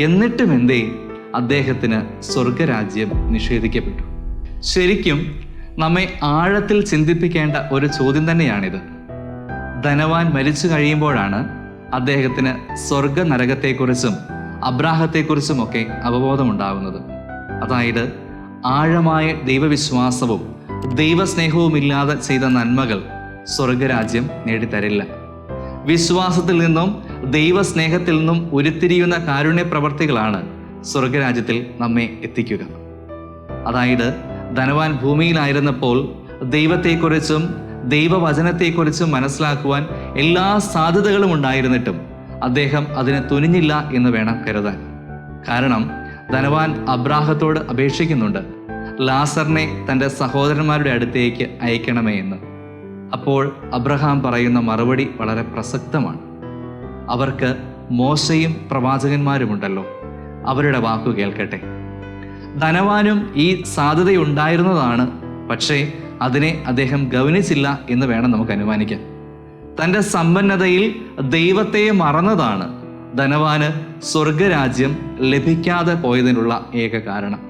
എന്നിട്ടും എന്തേ അദ്ദേഹത്തിന് സ്വർഗരാജ്യം നിഷേധിക്കപ്പെട്ടു? ശരിക്കും നമ്മെ ആഴത്തിൽ ചിന്തിപ്പിക്കേണ്ട ഒരു ചോദ്യം തന്നെയാണിത്. ധനവാൻ മരിച്ചു കഴിയുമ്പോഴാണ് അദ്ദേഹത്തിന് സ്വർഗ നരകത്തെക്കുറിച്ചും അബ്രാഹത്തെക്കുറിച്ചുമൊക്കെ അവബോധമുണ്ടാകുന്നത്. അതായത് ആഴമായ ദൈവവിശ്വാസവും ദൈവസ്നേഹവുമില്ലാതെ ചെയ്ത നന്മകൾ സ്വർഗരാജ്യം നേടിത്തരില്ല. വിശ്വാസത്തിൽ നിന്നും ദൈവസ്നേഹത്തിൽ നിന്നും ഉരുത്തിരിയുന്ന കാരുണ്യ പ്രവർത്തികളാണ് സ്വർഗരാജ്യത്തിൽ നമ്മെ എത്തിക്കുക. അതായത് ധനവാൻ ഭൂമിയിലായിരുന്നപ്പോൾ ദൈവത്തെക്കുറിച്ചും ദൈവവചനത്തെക്കുറിച്ചും മനസ്സിലാക്കുവാൻ എല്ലാ സാധ്യതകളും ഉണ്ടായിരുന്നിട്ടും അദ്ദേഹം അതിന് തുനിഞ്ഞില്ല എന്ന് വേണം കരുതാൻ. കാരണം ധനവാൻ അബ്രാഹത്തോട് അപേക്ഷിക്കുന്നുണ്ട്, ലാസറിനെ തൻ്റെ സഹോദരന്മാരുടെ അടുത്തേക്ക് അയക്കണമേ എന്ന്. അപ്പോൾ അബ്രഹാം പറയുന്ന മറുപടി വളരെ പ്രസക്തമാണ്. അവർക്ക് മോശയും പ്രവാചകന്മാരുമുണ്ടല്ലോ, അവരുടെ വാക്കു കേൾക്കട്ടെ. ധനവാനും ഈ സാധ്യതയുണ്ടായിരുന്നതാണ്, പക്ഷേ അതിനെ അദ്ദേഹം ഗൗനിച്ചില്ല എന്ന് വേണം നമുക്ക് അനുമാനിക്കാൻ. തൻ്റെ സമ്പന്നതയിൽ ദൈവത്തെ മറന്നതാണ് ധനവാന് സ്വർഗരാജ്യം ലഭിക്കാതെ പോയതിനുള്ള ഏക കാരണം.